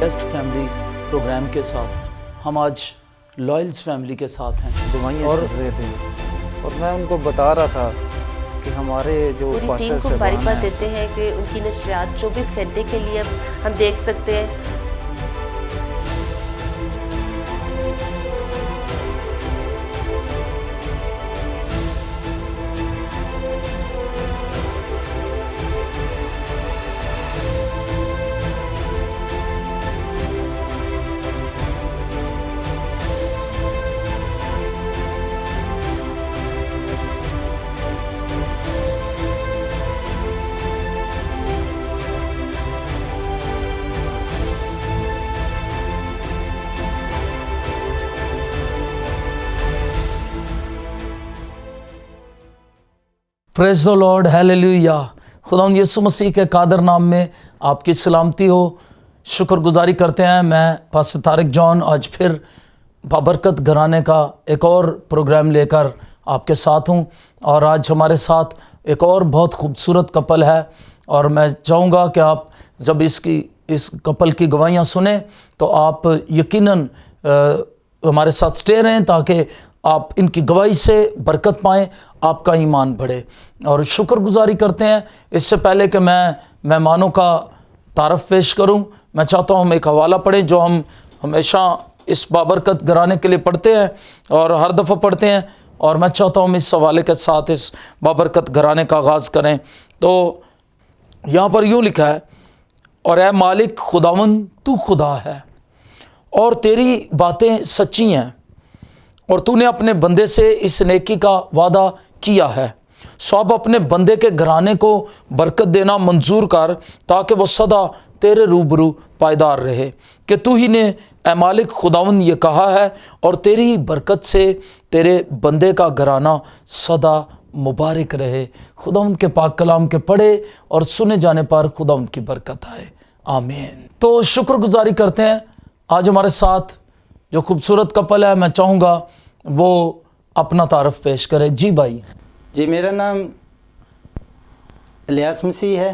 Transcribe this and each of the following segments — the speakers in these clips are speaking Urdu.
بیسٹ فیملی پروگرام کے ساتھ ہم آج لائلز فیملی کے ساتھ ہیں، دعائیں کر رہے تھے اور میں ان کو بتا رہا تھا کہ ہمارے جو پوری پاسٹر ٹیم کو صاحبان مبارکباد ہیں دیتے ہیں کہ ان کی نشریات 24 گھنٹے کے لیے ہم دیکھ سکتے ہیں۔ پریز دی لارڈ، ہیلیلویا۔ خداوند یسوع مسیح کے قادر نام میں آپ کی سلامتی ہو۔ شکر گزاری کرتے ہیں، میں پاسٹر طارق جان آج پھر بابرکت گھرانے کا ایک اور پروگرام لے کر آپ کے ساتھ ہوں، اور آج ہمارے ساتھ ایک اور بہت خوبصورت کپل ہے، اور میں چاہوں گا کہ آپ جب اس کپل کی گواہیاں سنیں تو آپ یقیناً ہمارے ساتھ سٹے رہیں تاکہ آپ ان کی گواہی سے برکت پائیں، آپ کا ایمان بڑھے۔ اور شکر گزاری کرتے ہیں۔ اس سے پہلے کہ میں مہمانوں کا تعارف پیش کروں، میں چاہتا ہوں ہم ایک حوالہ پڑھیں جو ہم ہمیشہ اس بابرکت گھرانے کے لیے پڑھتے ہیں اور ہر دفعہ پڑھتے ہیں، اور میں چاہتا ہوں ہم اس حوالے کے ساتھ اس بابرکت گھرانے کا آغاز کریں۔ تو یہاں پر یوں لکھا ہے، اور اے مالک خداوند تو خدا ہے اور تیری باتیں سچی ہیں، اور تو نے اپنے بندے سے اس نیکی کا وعدہ کیا ہے، سو اب اپنے بندے کے گھرانے کو برکت دینا منظور کر تاکہ وہ سدا تیرے روبرو پائیدار رہے، کہ تو ہی نے اے مالک خداوند یہ کہا ہے، اور تیری ہی برکت سے تیرے بندے کا گھرانہ سدا مبارک رہے۔ خداوند کے پاک کلام کے پڑھے اور سنے جانے پر خداوند کی برکت آئے، آمین۔ تو شکر گزاری کرتے ہیں۔ آج ہمارے ساتھ جو خوبصورت کپل ہے، میں چاہوں گا وہ اپنا تعارف پیش کرے۔ جی بھائی۔ جی، میرا نام الیاس مسیح ہے،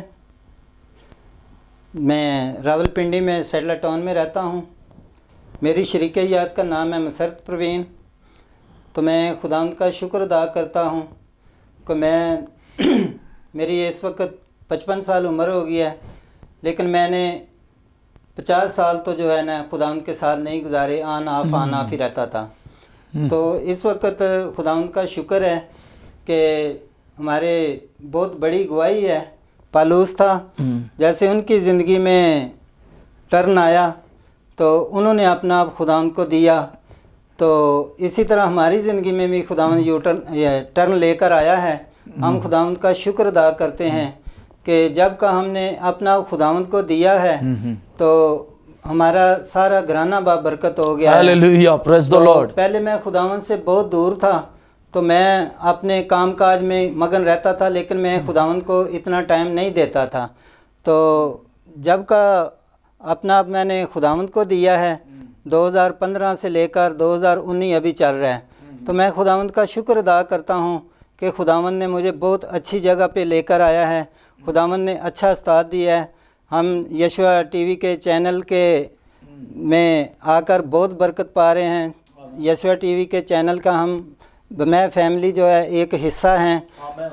میں راول پنڈی میں سیٹلر ٹاؤن میں رہتا ہوں۔ میری شریک حیات کا نام ہے مسرت پروین۔ تو میں خداوند کا شکر ادا کرتا ہوں کہ میری اس وقت 55 سال عمر ہو گئی ہے، لیکن میں نے 50 سال تو جو ہے نا خداوند کے ساتھ نہیں گزارے، آن آف ہی رہتا تھا۔ تو اس وقت خداوند کا شکر ہے کہ ہمارے بہت بڑی گواہی ہے، پالوس تھا، جیسے ان کی زندگی میں ٹرن آیا تو انہوں نے اپنا آپ خداوند کو دیا، تو اسی طرح ہماری زندگی میں بھی خداوند ٹرن لے کر آیا ہے۔ ہم خداوند کا شکر ادا کرتے ہیں کہ جب کا ہم نے اپنا آپ خداوند کو دیا ہے تو ہمارا سارا گھرانہ بابرکت ہو گیا ہے۔ ہیلیلویا، پریز دی لارڈ۔ پہلے میں خداوند سے بہت دور تھا، تو میں اپنے کام کاج میں مگن رہتا تھا، لیکن میں خداوند کو اتنا ٹائم نہیں دیتا تھا۔ تو جب کا اپنا میں نے خداوند کو دیا ہے، 2015 سے لے کر 2019 ابھی چل رہا ہے، تو میں خداوند کا شکر ادا کرتا ہوں کہ خداوند نے مجھے بہت اچھی جگہ پہ لے کر آیا ہے، خداوند نے اچھا استاد دیا ہے۔ ہم یشوع ٹی وی کے چینل کے میں آ کر بہت برکت پا رہے ہیں۔ یشوع ٹی وی کے چینل کا میں فیملی جو ہے ایک حصہ ہیں۔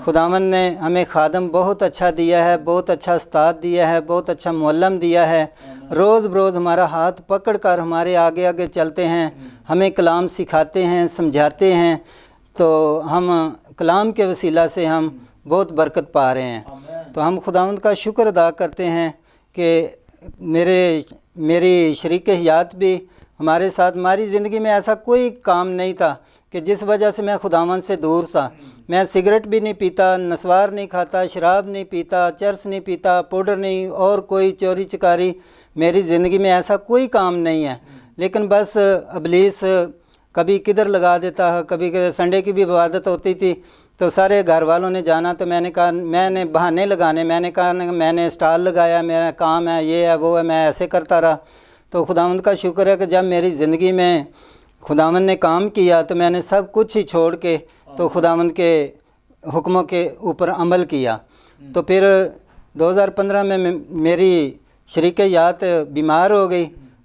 خداوند نے ہمیں خادم بہت اچھا دیا ہے، بہت اچھا استاد دیا ہے، بہت اچھا معلم دیا ہے، روز بروز ہمارا ہاتھ پکڑ کر ہمارے آگے آگے چلتے ہیں، ہمیں کلام سکھاتے ہیں، سمجھاتے ہیں، تو ہم کلام کے وسیلہ سے ہم بہت برکت پا رہے ہیں۔ تو ہم خداوند کا شکر ادا کرتے ہیں کہ میری شریک حیات بھی ہمارے ساتھ، ہماری زندگی میں ایسا کوئی کام نہیں تھا کہ جس وجہ سے میں خداوند سے دور سا۔ میں سگریٹ بھی نہیں پیتا، نسوار نہیں کھاتا، شراب نہیں پیتا، چرس نہیں پیتا، پاؤڈر نہیں، اور کوئی چوری چکاری میری زندگی میں ایسا کوئی کام نہیں ہے۔ لیکن بس ابلیس کبھی کدھر لگا دیتا ہے، کبھی سنڈے کی بھی عبادت ہوتی تھی تو سارے گھر والوں نے جانا، تو میں نے کہا، میں نے بہانے لگانے، میں نے کہا میں نے اسٹال لگایا، میرا کام ہے، یہ ہے وہ ہے، میں ایسے کرتا رہا۔ تو خداوند کا شکر ہے کہ جب میری زندگی میں خداوند نے کام کیا تو میں نے سب کچھ ہی چھوڑ کے تو خداوند کے حکموں کے اوپر عمل کیا۔ تو پھر 2015 میں میری شریک حیات بیمار ہو گئی،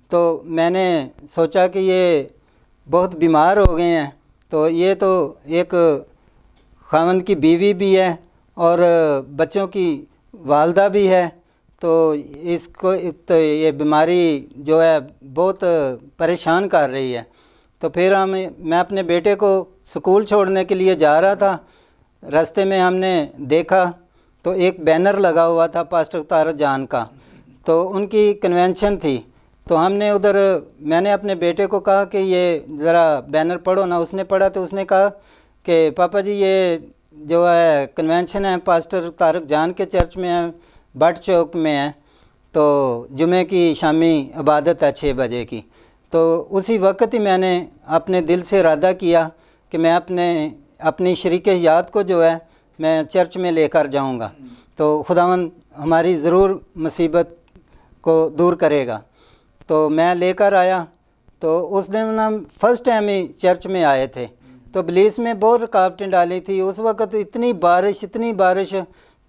تو میں نے سوچا کہ یہ بہت بیمار ہو گئے ہیں، تو یہ تو ایک خاوند کی بیوی بھی ہے اور بچوں کی والدہ بھی ہے، تو اس کو تو یہ بیماری جو ہے بہت پریشان کر رہی ہے۔ تو پھر میں اپنے بیٹے کو سکول چھوڑنے کے لیے جا رہا تھا، راستے میں ہم نے دیکھا تو ایک بینر لگا ہوا تھا پاسٹر طارق جان کا، تو ان کی کنونشن تھی، تو ہم نے ادھر، میں نے اپنے بیٹے کو کہا کہ یہ ذرا بینر پڑھو نا، اس نے پڑھا تو اس نے کہا کہ پاپا جی یہ جو ہے کنونشن ہے پاسٹر طارق جان کے چرچ میں ہے، بٹ چوک میں ہے، تو جمعے کی شامی عبادت ہے 6 بجے کی۔ تو اسی وقت ہی میں نے اپنے دل سے ارادہ کیا کہ میں اپنی شریک حیات کو جو ہے میں چرچ میں لے کر جاؤں گا، تو خداوند ہماری ضرور مصیبت کو دور کرے گا۔ تو میں لے کر آیا، تو اس دن ہم فرسٹ ٹائم ہی چرچ میں آئے تھے، تو ابلیس میں بہت رکاوٹیں ڈالی تھی اس وقت، اتنی بارش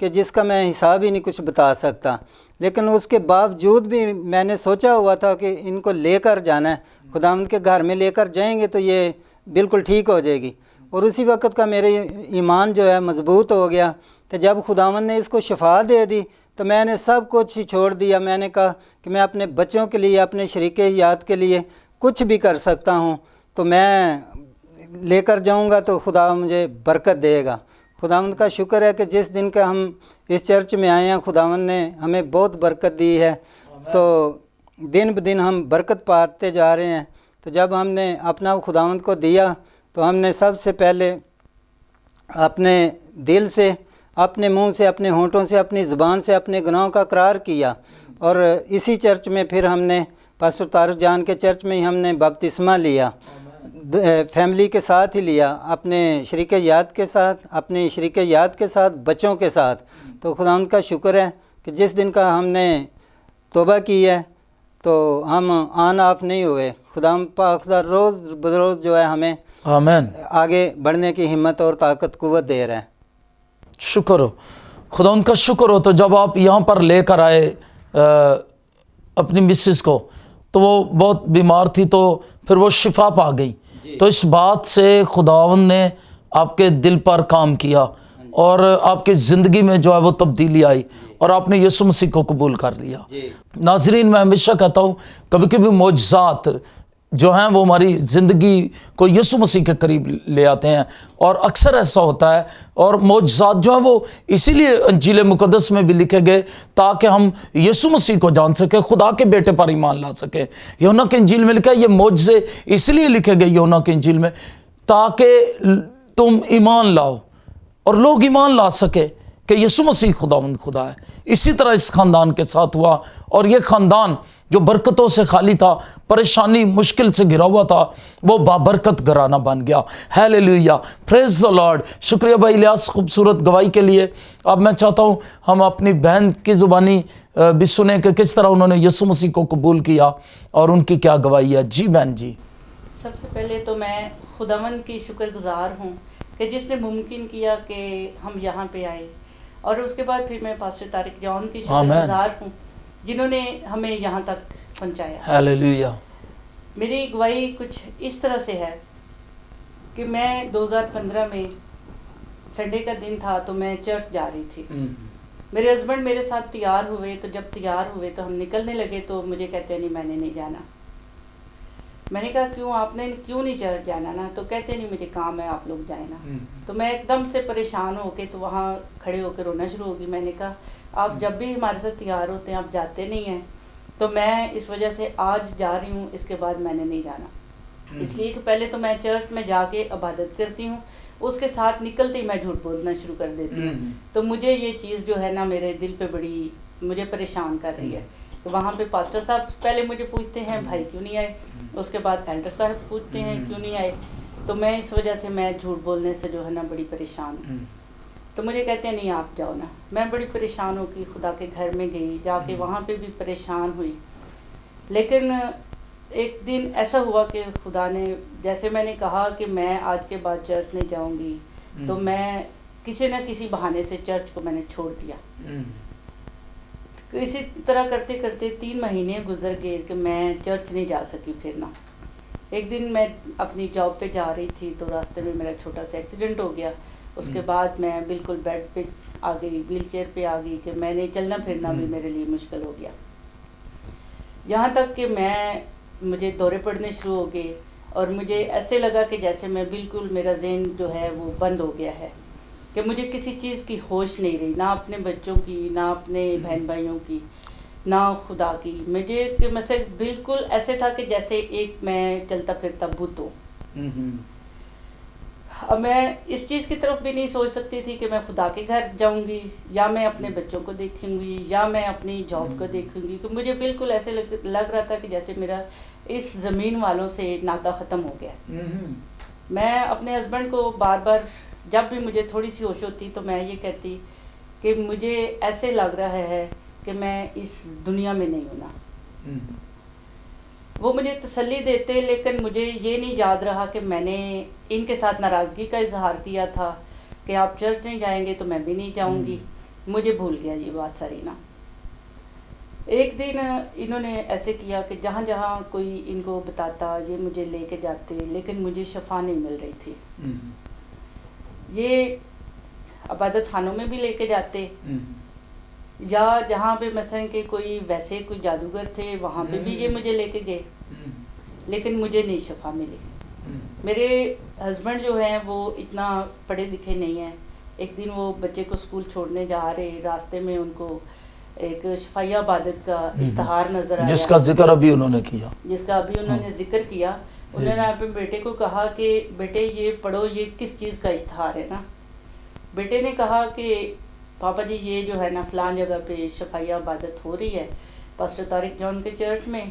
کہ جس کا میں حساب ہی نہیں کچھ بتا سکتا، لیکن اس کے باوجود بھی میں نے سوچا ہوا تھا کہ ان کو لے کر جانا ہے، خداوند کے گھر میں لے کر جائیں گے تو یہ بالکل ٹھیک ہو جائے گی، اور اسی وقت کا میرے ایمان جو ہے مضبوط ہو گیا۔ تو جب خداوند نے اس کو شفا دے دی تو میں نے سب کچھ ہی چھوڑ دیا، میں نے کہا کہ میں اپنے بچوں کے لیے، اپنے شریک حیات کے لیے کچھ بھی کر سکتا ہوں، تو میں لے کر جاؤں گا تو خدا مجھے برکت دے گا۔ خداوند کا شکر ہے کہ جس دن کا ہم اس چرچ میں آئے ہیں خداوند نے ہمیں بہت برکت دی ہے، تو دن بدن ہم برکت پاتے جا رہے ہیں۔ تو جب ہم نے اپنا خداوند کو دیا تو ہم نے سب سے پہلے اپنے دل سے، اپنے منہ سے، اپنے ہونٹوں سے، اپنی زبان سے اپنے گناہوں کا اقرار کیا، اور اسی چرچ میں پھر ہم نے پاسٹر طارق جان کے چرچ میں ہی ہم نے بپتسمہ لیا، فیملی کے ساتھ ہی لیا، اپنے شریک حیات کے ساتھ، اپنی شریک حیات کے ساتھ، بچوں کے ساتھ۔ تو خداوند کا شکر ہے کہ جس دن کا ہم نے توبہ کی ہے تو ہم آن آف نہیں ہوئے، خداوند پاک خدا روز بروز جو ہے ہمیں آمین، آگے بڑھنے کی ہمت اور طاقت قوت دے رہا ہے۔ شکر ہو، خدا ان کا شکر ہو۔ تو جب آپ یہاں پر لے کر آئے اپنی مسز کو، تو وہ بہت بیمار تھی، تو پھر وہ شفا پا گئی، تو اس بات سے خداوند نے آپ کے دل پر کام کیا اور آپ کی زندگی میں جو ہے وہ تبدیلی آئی اور آپ نے یسوع مسیح کو قبول کر لیا۔ ناظرین، میں ہمیشہ کہتا ہوں کبھی کبھی معجزات جو ہیں وہ ہماری زندگی کو یسوع مسیح کے قریب لے آتے ہیں، اور اکثر ایسا ہوتا ہے، اور معجزات جو ہیں وہ اسی لیے انجیل مقدس میں بھی لکھے گئے تاکہ ہم یسوع مسیح کو جان سکیں، خدا کے بیٹے پر ایمان لا سکیں۔ یوحنا کی انجیل میں لکھا ہے، یہ معجزے اس لیے لکھے گئے یوحنا کی انجیل میں تاکہ تم ایمان لاؤ اور لوگ ایمان لا سکے کہ یسوع مسیح خداوند خدا ہے۔ اسی طرح اس خاندان کے ساتھ ہوا، اور یہ خاندان جو برکتوں سے خالی تھا، پریشانی مشکل سے گھرا ہوا تھا، وہ بابرکت گھرانہ بن گیا۔ ہیلیلویا، پریز دی لارڈ۔ شکریہ بھائی الیاس خوبصورت گواہی کے لیے۔ اب میں چاہتا ہوں ہم اپنی بہن کی زبانی بھی سنیں کہ کس طرح انہوں نے یسوع مسیح کو قبول کیا اور ان کی کیا گواہی ہے۔ جی بہن جی۔ سب سے پہلے تو میں خداوند کی شکر گزار ہوں کہ جس نے ممکن کیا کہ ہم یہاں پہ آئے، اور اس کے بعد پھر میں پاسٹر طارق جان کی شکر گزار ہوں جنہوں نے ہمیں یہاں تک پہنچایا۔ ہیلیلویا۔ میری گواہی کچھ اس طرح سے ہے کہ میں 2015 میں سنڈے کا دن تھا تو میں چرچ جا رہی تھی، میرے ہسبینڈ میرے ساتھ تیار ہوئے، تو جب تیار ہوئے تو ہم نکلنے لگے تو مجھے کہتے ہیں نہیں میں نے نہیں جانا۔ میں نے کہا کیوں، آپ نے کیوں نہیں چرچ جانا نا؟ تو کہتے نہیں مجھے کام ہے، آپ لوگ جائیں نا۔ تو میں ایک دم سے پریشان ہو کے تو وہاں کھڑے ہو کے رونا شروع ہو گئی۔ میں نے کہا آپ جب بھی ہمارے ساتھ تیار ہوتے ہیں آپ جاتے نہیں ہیں، تو میں اس وجہ سے آج جا رہی ہوں، اس کے بعد میں نے نہیں جانا، اس لیے کہ پہلے تو میں چرچ میں جا کے عبادت کرتی ہوں، اس کے ساتھ نکلتے ہی میں جھوٹ بولنا شروع کر دیتی ہوں، تو مجھے یہ چیز جو ہے نا میرے دل پہ بڑی مجھے پریشان کر رہی ہے۔ تو وہاں پہ پاسٹر صاحب پہلے مجھے پوچھتے ہیں بھائی کیوں نہیں آئے، اس کے بعد ایلڈر صاحب پوچھتے ہیں کیوں نہیں آئے، تو میں اس وجہ سے میں جھوٹ بولنے سے جو ہے نا بڑی پریشان ہوں۔ تو مجھے کہتے ہیں نہیں آپ جاؤ نا۔ میں بڑی پریشان ہو کے خدا کے گھر میں گئی، جا کے وہاں پہ بھی پریشان ہوئی، لیکن ایک دن ایسا ہوا کہ خدا نے، جیسے میں نے کہا کہ میں آج کے بعد چرچ نہیں جاؤں گی، تو میں کسی نہ کسی بہانے سے چرچ کو میں نے چھوڑ دیا۔ کہ اسی طرح کرتے کرتے 3 مہینے گزر گئے کہ میں چرچ نہیں جا سکی پھر نا. ایک دن میں اپنی جاب پہ جا رہی تھی تو راستے میں میرا چھوٹا سا ایکسیڈنٹ ہو گیا. اس کے بعد میں بالکل بیڈ پہ آ گئی, ویل چیئر پہ آ گئی کہ میں نے چلنا پھرنا بھی میرے لیے مشکل ہو گیا. یہاں تک کہ مجھے دورے پڑنے شروع ہو گئے اور مجھے ایسے لگا کہ جیسے میں بالکل میرا ذہن جو ہے وہ بند ہو گیا ہے, کہ مجھے کسی چیز کی ہوش نہیں رہی, نہ اپنے بچوں کی, نہ اپنے بہن بھائیوں کی, نہ خدا کی. مجھے کہ مثلا بالکل ایسے تھا کہ جیسے ایک میں چلتا پھرتا بت ہوں. اب میں اس چیز کی طرف بھی نہیں سوچ سکتی تھی کہ میں خدا کے گھر جاؤں گی, یا میں اپنے بچوں کو دیکھوں گی, یا میں اپنی جاب کو دیکھوں گی. تو مجھے بالکل ایسے لگ رہا تھا کہ جیسے میرا اس زمین والوں سے ناطہ ختم ہو گیا. میں اپنے ہسبینڈ کو بار بار جب بھی مجھے تھوڑی سی ہوش ہوتی تو میں یہ کہتی کہ مجھے ایسے لگ رہا ہے کہ میں اس دنیا میں نہیں ہوں نا. وہ مجھے تسلی دیتے, لیکن مجھے یہ نہیں یاد رہا کہ میں نے ان کے ساتھ ناراضگی کا اظہار کیا تھا کہ آپ چرچ نہیں جائیں گے تو میں بھی نہیں جاؤں گی. مجھے بھول گیا یہ بات ساری نا. ایک دن انہوں نے ایسے کیا کہ جہاں جہاں کوئی ان کو بتاتا یہ مجھے لے کے جاتے, لیکن مجھے شفا نہیں مل رہی تھی. یہ عبادت خانوں میں بھی لے کے جاتے, یا جہاں پہ مثلا کہ کوئی ویسے کوئی جادوگر تھے وہاں پہ بھی یہ مجھے لے کے گئے, لیکن مجھے نہیں شفا ملی. میرے ہسبینڈ جو ہیں وہ اتنا پڑھے لکھے نہیں ہیں. ایک دن وہ بچے کو اسکول چھوڑنے جا رہے, راستے میں ان کو ایک شفائیہ عبادت کا اشتہار نظر آیا, جس کا ذکر ابھی انہوں نے کیا, ذکر کیا. انہوں نے اپنے بیٹے کو کہا کہ بیٹے یہ پڑھو, یہ کس چیز کا اشتہار ہے نا. بیٹے نے کہا کہ پاپا جی یہ جو ہے نا فلان جگہ پہ شفائیہ عبادت ہو رہی ہے پاسٹر طارق جان کے چرچ میں,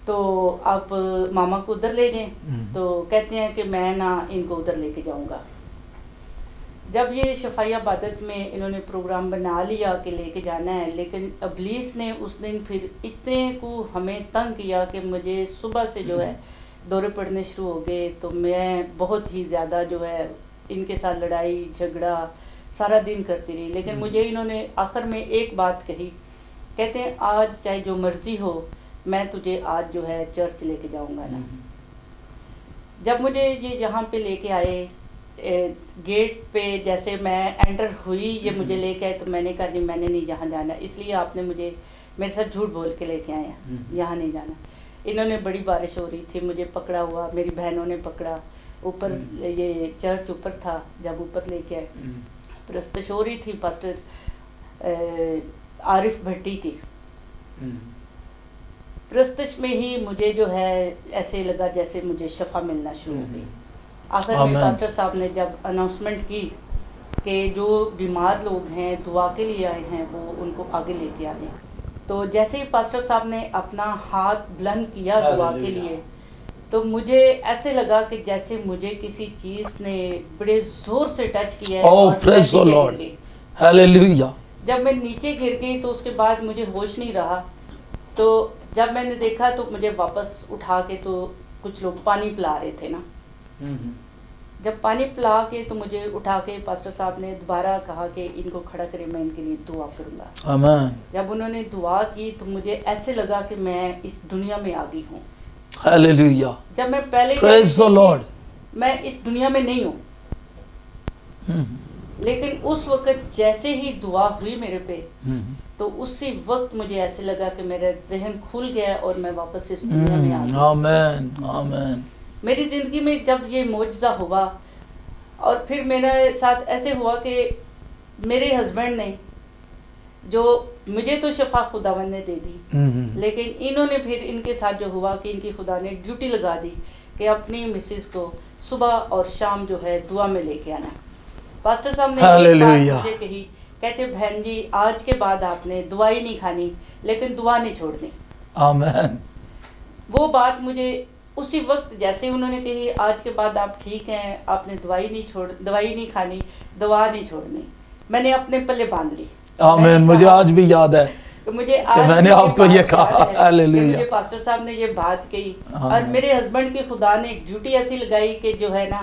تو آپ ماما کو ادھر لے جائیں. تو کہتے ہیں کہ میں نہ ان کو ادھر لے کے جاؤں گا. جب یہ شفائیہ عبادت میں انہوں نے پروگرام بنا لیا کہ لے کے جانا ہے, لیکن ابلیس نے اس دن پھر اتنے کو ہمیں تنگ کیا کہ مجھے صبح سے جو ہے دورے پڑنے شروع ہو گئے. تو میں بہت ہی زیادہ جو ہے ان کے ساتھ لڑائی جھگڑا سارا دن کرتی رہی. لیکن مجھے انہوں نے آخر میں ایک بات کہی, کہتے ہیں آج چاہے جو مرضی ہو میں تجھے آج جو ہے چرچ لے کے جاؤں گا نا. جب مجھے یہ یہاں پہ لے کے آئے گیٹ پہ, جیسے میں انٹر ہوئی یہ مجھے لے کے آئے, تو میں نے کہا نہیں میں نے نہیں یہاں جانا, اس لیے آپ نے مجھے میرے ساتھ جھوٹ بول کے لے کے آئے ہیں, یہاں نہیں جانا. انہوں نے بڑی بارش ہو رہی تھی, مجھے پکڑا ہوا, میری بہنوں نے پکڑا, اوپر یہ چرچ اوپر تھا, جب اوپر لے کے آئے پرستش ہو رہی تھی پاسٹر عارف بھٹی کی. پرستش میں ہی مجھے جو ہے ایسے لگا جیسے مجھے شفا ملنا شروع ہو گئی. آخر میں پاسٹر صاحب نے جب اناؤنسمنٹ کی کہ جو بیمار لوگ ہیں دعا کے لیے آئے ہیں وہ ان کو آگے لے کے آ جائیں, تو جیسے ہی پاسٹر صاحب نے اپنا ہاتھ بلند کیا دعا کے لیے, تو مجھے ایسے لگا کہ جیسے مجھے کسی چیز نے بڑے زور سے ٹچ کیا ہے. Oh, praise the Lord. Hallelujah. جب میں نیچے گر گئی تو اس کے بعد مجھے ہوش نہیں رہا. تو جب میں نے دیکھا تو مجھے واپس اٹھا کے تو کچھ لوگ پانی پلا رہے تھے نا. جب پانی پلا کے تو مجھے اٹھا کے پاسٹر صاحب نے دوبارہ کہا کہ ان کو کھڑا کرے, میں ان کے لیے دعا کروں گا. آمین. جب انہوں نے دعا کی تو مجھے ایسے لگا کہ میں اس دنیا میں آ گئی ہوں. ہیلیلویا. جب میں پہلے پریز دی لارڈ, میں اس دنیا میں نہیں ہوں, لیکن اس وقت جیسے ہی دعا ہوئی میرے پہ تو اسی وقت مجھے ایسے لگا کہ میرا ذہن کھل گیا اور میں واپس اس دنیا میں آ گئی. آمین آمین. میری زندگی میں جب یہ معجزہ ہوا, اور پھر میرے ساتھ ایسے ہوا کہ میرے ہسبینڈ نے, جو مجھے تو شفا خداوند نے دے دی, لیکن انہوں نے پھر ان کے ساتھ جو ہوا کہ ان کی خدا نے ڈیوٹی لگا دی کہ اپنی مسز کو صبح اور شام جو ہے دعا میں لے کے آنا. پاسٹر صاحب نے ایک بات مجھے کہی, کہتے بہن جی آج کے بعد آپ نے دعائی نہیں کھانی لیکن دعا نہیں چھوڑنی. آمین. وہ بات مجھے اسی وقت جیسے انہوں نے کہی آج کے بعد آپ ٹھیک ہیں, آپ نے دوائی نہیں کھانی, دعا نہیں چھوڑنی, میں نے اپنے پلے باندھ لی. آمین. مجھے آج بھی یاد ہے مجھے کہ میں نے آپ کو یہ کہا. ہیلیلویا. مجھے پاسٹر صاحب نے یہ بات کہی, اور میرے ہسبینڈ کی خدا نے ایک ڈیوٹی ایسی لگائی کہ جو ہے نا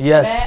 Yes,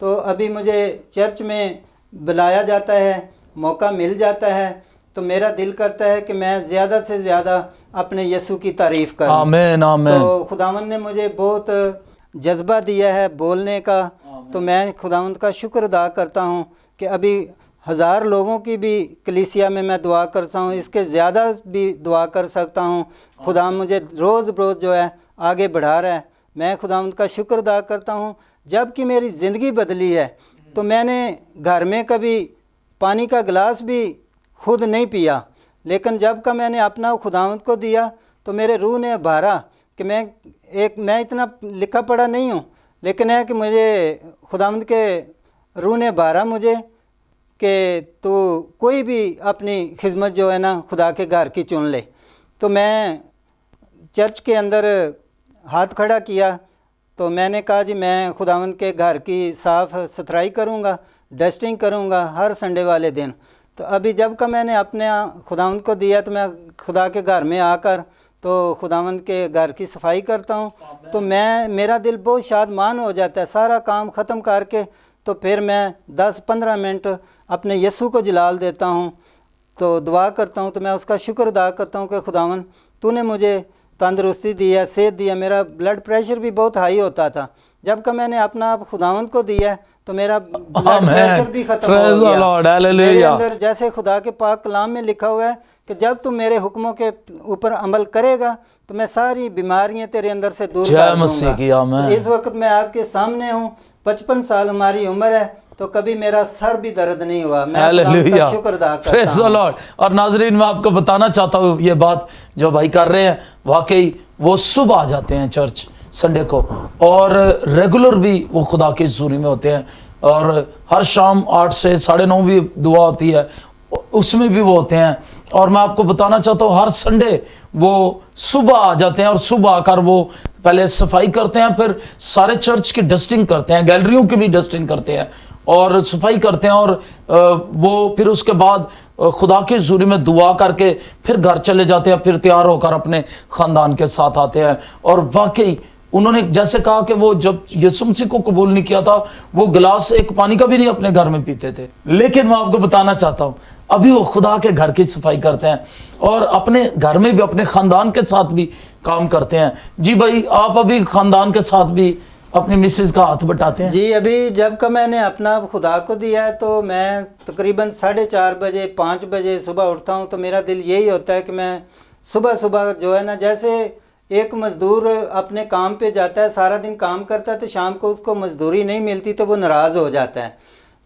تو ابھی مجھے چرچ میں بلایا جاتا ہے، موقع مل جاتا ہے، تو میرا دل کرتا ہے کہ میں زیادہ سے زیادہ اپنے یسوع کی تعریف کروں۔ آمین آمین۔ تو خداوند نے مجھے بہت جذبہ دیا ہے بولنے کا، تو میں خداوند کا شکر ادا کرتا ہوں کہ ابھی 1000 لوگوں کی بھی کلیسیا میں دعا کرتا ہوں، اس کے زیادہ بھی دعا کر سکتا ہوں۔ خدا مجھے روز روز جو ہے آگے بڑھا رہا ہے، میں خداوند کا شکر ادا کرتا ہوں۔ جب کہ میری زندگی بدلی ہے، تو میں نے گھر میں کبھی پانی کا گلاس بھی خود نہیں پیا، لیکن جب کا میں نے اپنا خداوند کو دیا تو میرے روح نے بھارا کہ میں اتنا لکھا پڑھا نہیں ہوں، لیکن ہے کہ مجھے خداوند کے روح نے بھارا مجھے کہ تو کوئی بھی اپنی خدمت جو ہے نا خدا کے گھر کی چن لے۔ تو میں چرچ کے اندر ہاتھ کھڑا کیا، تو میں نے کہا جی میں خداوند کے گھر کی صاف ستھرائی کروں گا، ڈسٹنگ کروں گا ہر سنڈے والے دن۔ تو ابھی جب کا میں نے اپنے خداوند کو دیا تو میں خدا کے گھر میں آ کر تو خداوند کے گھر کی صفائی کرتا ہوں، تو میرا دل بہت شادمان ہو جاتا ہے۔ سارا کام ختم کر کے تو پھر میں 10-15 منٹ اپنے یسوع کو جلال دیتا ہوں، تو دعا کرتا ہوں، تو میں اس کا شکر ادا کرتا ہوں کہ خداوند تو نے مجھے تندرستی دیا، صحت دیا۔ میرا بلڈ پریشر بھی بہت ہائی ہوتا تھا، جب کہ میں نے اپنا آپ خداوند کو دیا تو میرا بلڈ پریشر بھی ختم ہو گیا۔ میرے اندر جیسے خدا کے پاک کلام میں لکھا ہوا ہے کہ جب تم میرے حکموں کے اوپر عمل کرے گا تو میں ساری بیماریاں تیرے اندر سے دور کر دوں گا۔ اس وقت میں آپ کے سامنے ہوں، 55 سال ہماری عمر ہے، تو کبھی میرا سر بھی درد نہیں ہوا۔ میں خدا کا شکر ادا کرتا ہوں۔ اور ناظرین میں آپ کو بتانا چاہتا ہوں، یہ بات جو بھائی کر رہے ہیں واقعی وہ صبح آ جاتے ہیں چرچ سنڈے کو، اور ریگولر بھی وہ خدا کی حضوری میں ہوتے ہیں، اور ہر شام 8 سے 9:30 بھی دعا ہوتی ہے، اس میں بھی وہ ہوتے ہیں۔ اور میں آپ کو بتانا چاہتا ہوں ہر سنڈے وہ صبح آ جاتے ہیں، اور صبح آ کر وہ پہلے صفائی کرتے ہیں، پھر سارے چرچ کی ڈسٹنگ کرتے ہیں، گیلریوں کی بھی ڈسٹنگ کرتے ہیں اور صفائی کرتے ہیں، اور وہ پھر اس کے بعد خدا کی حضوری میں دعا کر کے پھر گھر چلے جاتے ہیں، پھر تیار ہو کر اپنے خاندان کے ساتھ آتے ہیں۔ اور واقعی انہوں نے جیسے کہا کہ وہ جب یسوع مسیح کو قبول نہیں کیا تھا وہ گلاس ایک پانی کا بھی نہیں اپنے گھر میں پیتے تھے، لیکن میں آپ کو بتانا چاہتا ہوں ابھی وہ خدا کے گھر کی صفائی کرتے ہیں اور اپنے گھر میں بھی اپنے خاندان کے ساتھ بھی کام کرتے ہیں۔ جی بھائی آپ ابھی خاندان کے ساتھ بھی اپنی مسز کا ہاتھ بٹاتے ہیں؟ جی ابھی جب کا میں نے اپنا خدا کو دیا ہے تو میں تقریباً 4:30 بجے 5 بجے صبح اٹھتا ہوں، تو میرا دل یہی ہوتا ہے کہ میں صبح جو ہے نا، جیسے ایک مزدور اپنے کام پہ جاتا ہے، سارا دن کام کرتا ہے، تو شام کو اس کو مزدوری نہیں ملتی تو وہ ناراض ہو جاتا ہے،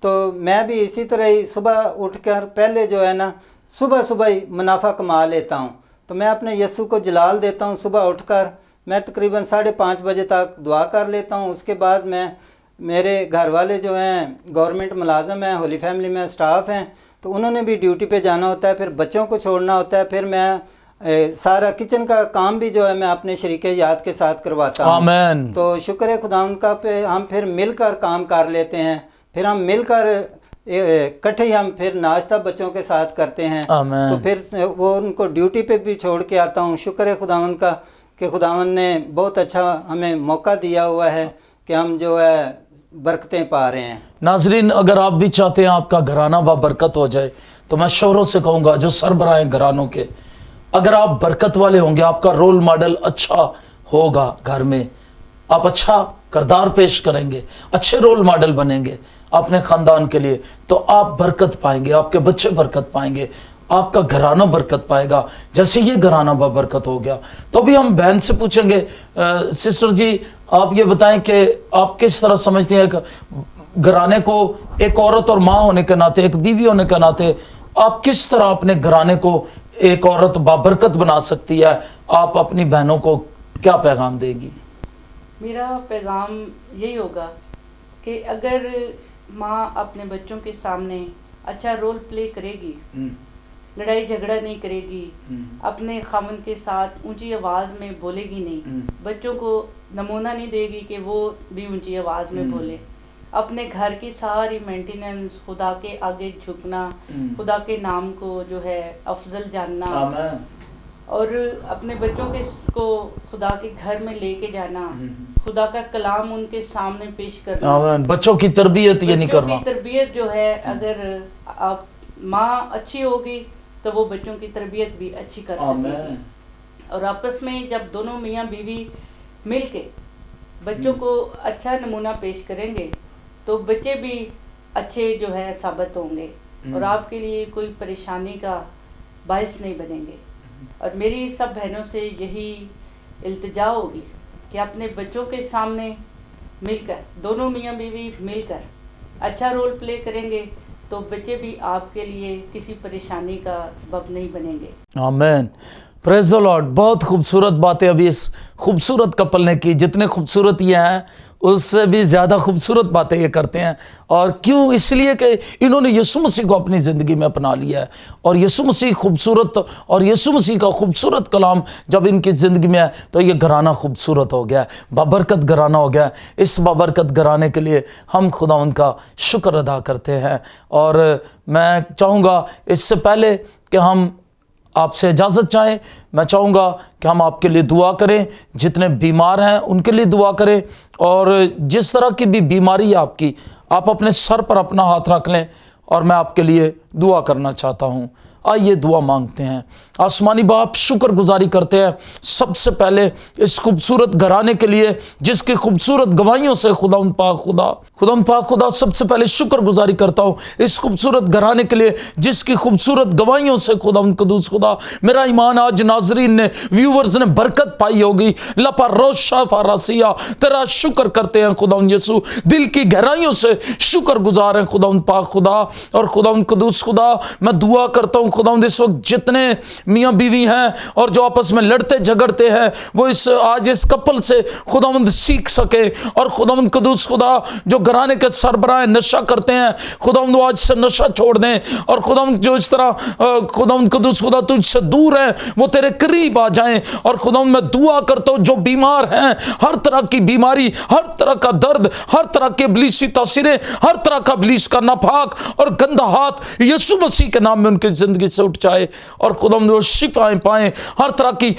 تو میں بھی اسی طرح ہی صبح اٹھ کر پہلے جو ہے نا صبح ہی منافع کما لیتا ہوں، تو میں اپنے یسوع کو جلال دیتا ہوں۔ صبح اٹھ کر میں تقریباً 5:30 بجے تک دعا کر لیتا ہوں، اس کے بعد میرے گھر والے جو ہیں گورنمنٹ ملازم ہیں، ہولی فیملی میں سٹاف ہیں، تو انہوں نے بھی ڈیوٹی پہ جانا ہوتا ہے، پھر بچوں کو چھوڑنا ہوتا ہے، پھر میں سارا کچن کا کام بھی جو ہے میں اپنے شریک یاد کے ساتھ کرواتا ہوں۔ آمین۔ تو شکر ہے خدا ان کا پہ ہم پھر مل کر کام کر لیتے ہیں، پھر ہم مل کر اکٹھے ہی ہم پھر ناشتہ بچوں کے ساتھ کرتے ہیں، تو پھر وہ ان کو ڈیوٹی پہ بھی چھوڑ کے آتا ہوں۔ شکر ہے خداوند کا کہ خداوند نے بہت اچھا ہمیں موقع دیا ہوا ہے کہ ہم جو ہے برکتیں پا رہے ہیں۔ ناظرین اگر آپ بھی چاہتے ہیں آپ کا گھرانہ برکت ہو جائے تو میں شوہروں سے کہوں گا جو سربراہ ہیں گھرانوں کے، اگر آپ برکت والے ہوں گے، آپ کا رول ماڈل اچھا ہوگا، گھر میں آپ اچھا کردار پیش کریں گے، اچھے رول ماڈل بنیں گے اپنے خاندان کے لیے، تو آپ برکت پائیں گے، آپ کے بچے برکت پائیں گے، آپ کا گھرانہ برکت پائے گا، جیسے یہ گھرانہ برکت ہو گیا۔ تو بھی ہم بہن سے پوچھیں گے، سسٹر جی آپ یہ بتائیں کہ آپ کس طرح سمجھتے ہیں کہ گھرانے کو ایک عورت اور ماں ہونے کے ناطے، ایک بیوی ہونے کے ناطے، آپ کس طرح اپنے گھرانے کو ایک عورت بابرکت بنا سکتی ہے؟ آپ اپنی بہنوں کو کیا پیغام دے گی؟ میرا پیغام یہی ہوگا کہ اگر ماں اپنے بچوں کے سامنے اچھا رول پلے کرے گی، لڑائی جھگڑا نہیں کرے گی، اپنے خاوند کے ساتھ اونچی آواز میں بولے گی نہیں، بچوں کو نمونہ نہیں دے گی کہ وہ بھی اونچی آواز میں بولے، اپنے گھر کی ساری مینٹیننس، خدا کے آگے جھکنا، خدا کے نام کو جو ہے افضل جاننا، اور اپنے بچوں کو خدا کے گھر میں لے کے جانا، خدا کا کلام ان کے سامنے پیش کرنا، آمین. بچوں کی تربیت یہ نہیں بچوں کرنا. کی تربیت جو ہے، اگر آپ ماں اچھی ہوگی تو وہ بچوں کی تربیت بھی اچھی کر سکے گی. اور آپس میں جب دونوں میاں بیوی مل کے بچوں کو اچھا نمونہ پیش کریں گے تو بچے بھی اچھے جو ہے ثابت ہوں گے اور آپ کے لیے کوئی پریشانی کا باعث نہیں بنیں گے. اور میری سب بہنوں سے یہی التجا ہوگی کہ اپنے بچوں کے سامنے مل کر، دونوں میاں بیوی مل کر اچھا رول پلے کریں گے تو بچے بھی آپ کے لیے کسی پریشانی کا سبب نہیں بنیں گے. آمین. پریز دی لارڈ. بہت خوبصورت باتیں ابھی اس خوبصورت کپل نے کی. جتنے خوبصورت یہ ہیں اس سے بھی زیادہ خوبصورت باتیں یہ کرتے ہیں. اور کیوں؟ اس لیے کہ انہوں نے یسوع مسیح کو اپنی زندگی میں اپنا لیا ہے. اور یسوع مسیح خوبصورت، اور یسوع مسیح کا خوبصورت کلام جب ان کی زندگی میں ہے تو یہ گھرانہ خوبصورت ہو گیا ہے، بابرکت گھرانہ ہو گیا ہے. اس بابرکت گھرانے کے لیے ہم خداوند کا شکر ادا کرتے ہیں. اور میں چاہوں گا اس سے پہلے کہ ہم آپ سے اجازت چاہیں، میں چاہوں گا کہ ہم آپ کے لیے دعا کریں. جتنے بیمار ہیں ان کے لیے دعا کریں، اور جس طرح کی بھی بیماری ہے آپ کی، آپ اپنے سر پر اپنا ہاتھ رکھ لیں اور میں آپ کے لیے دعا کرنا چاہتا ہوں. آئیے دعا مانگتے ہیں. آسمانی باپ، شکر گزاری کرتے ہیں سب سے پہلے اس خوبصورت گھرانے کے لیے جس کی خوبصورت گواہیوں سے خداوند پاک خدا سب سے پہلے شکر گزاری کرتا ہوں اس خوبصورت گھرانے کے لیے جس کی خوبصورت گواہیوں سے خداوند قدوس خدا میرا ایمان آج ناظرین نے، ویورز نے برکت پائی ہوگی. لپا روشا فاراسیا تیرا شکر کرتے ہیں خداوند یسوع، دل کی گہرائیوں سے شکر گزار ہیں خداوند پاک خدا. اور خداوند قدوس خدا میں دعا کرتا ہوں خداوند اس وقت جتنے میاں بیوی ہیں اور جو آپس میں لڑتے جھگڑتے ہیں وہ آج اس کپل سے خداوند سیکھ سکے. اور خداوند قدوس خدا جو گھرانے کے سربراہ نشہ کرتے ہیں خداوند وہ آج سے نشہ چھوڑ دیں. اور خداوند جو اس طرح خداوند قدوس خدا تجھ سے دور ہیں وہ تیرے قریب آ جائیں. اور خداوند میں دعا کرتا ہوں جو بیمار ہیں، ہر طرح کی بیماری، ہر طرح کا درد، ہر طرح کے ابلیسی تاثیریں، ہر طرح کا ابلیس کا ناپاک اور گندا ہاتھ یسوع مسیح کے نام میں ان کی زندگی سے اٹھ جائے. اور خداوند وہ شفائیں پائیں. ہر طرح کی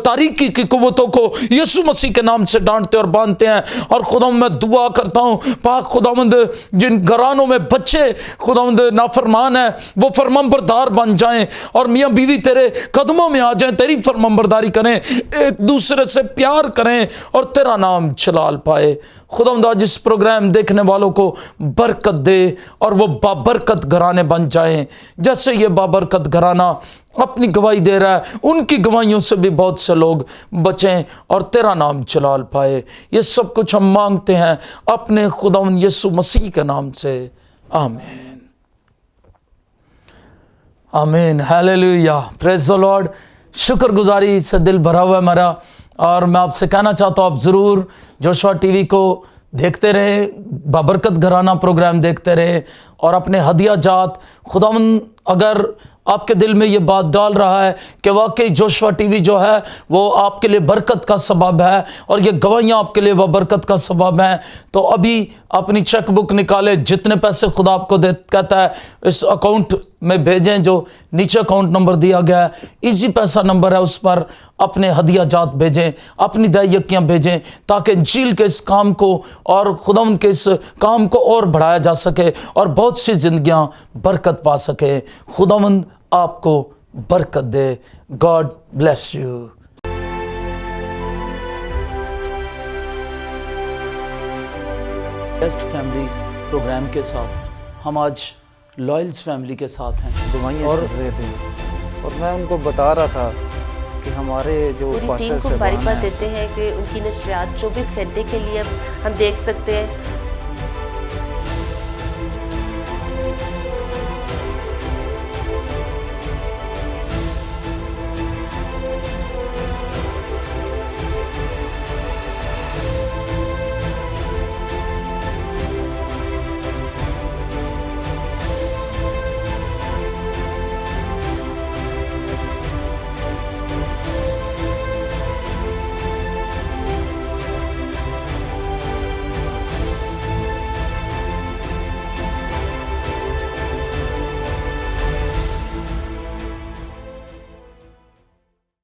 تاریکی کی قوتوں کو یسوع مسیح کے نام سے ڈانٹتے اور باندھتے ہیں. اور خداوند میں دعا کرتا ہوں پاک خداوند جن گھرانوں میں بچے خداوند نافرمان ہیں وہ فرمانبردار بن جائیں اور میاں بیوی تیرے قدموں میں آ جائیں، تیری فرمانبرداری کریں، ایک دوسرے سے پیار کریں اور تیرا نام جلال پائے. خداوند آج اس پروگرام دیکھنے والوں کو برکت دے اور وہ بابرکت گھرانے بن جائیں. جیسے یہ بابرکت گھرانہ اپنی گواہی دے رہا ہے ان کی گواہیوں سے بھی بہت سے لوگ بچیں اور تیرا نام جلال پائے. یہ سب کچھ ہم مانگتے ہیں اپنے خداوند یسوع مسیح کے نام سے، آمین آمین. ہیلیلویا. پریز دی لارڈ. شکر گزاری سے دل بھرا ہوا ہے میرا. اور میں آپ سے کہنا چاہتا ہوں آپ ضرور جوشوا ٹی وی کو دیکھتے رہے، بابرکت گھرانہ پروگرام دیکھتے رہے اور اپنے ہدیہ جات خداوند اگر آپ کے دل میں یہ بات ڈال رہا ہے کہ واقعی جوشوا ٹی وی جو ہے وہ آپ کے لیے برکت کا سبب ہے اور یہ گواہیاں آپ کے لیے وہ برکت کا سبب ہیں، تو ابھی اپنی چیک بک نکالے، جتنے پیسے خدا آپ کو کہتا ہے اس اکاؤنٹ میں بھیجیں جو نیچے اکاؤنٹ نمبر دیا گیا ہے، ایزی پیسہ نمبر ہے، اس پر اپنے ہدیہ جات بھیجیں، اپنی دعائیکیاں بھیجیں تاکہ انجیل کے اس کام کو اور خداوند کے اس کام کو اور بڑھایا جا سکے اور بہت سی زندگیاں برکت پا سکے. خداوند آپ کو برکت دے. God bless you. Best family program کے ساتھ ہم آج لائلز فیملی کے ساتھ ہیں. دوائیاں چل رہے تھے اور میں ان کو بتا رہا تھا کہ ہمارے جو پوری ٹیم پاسٹر کو صاحبان مبارکباد ہیں دیتے ہیں کہ ان کی نشریات 24 گھنٹے کے لیے ہم دیکھ سکتے ہیں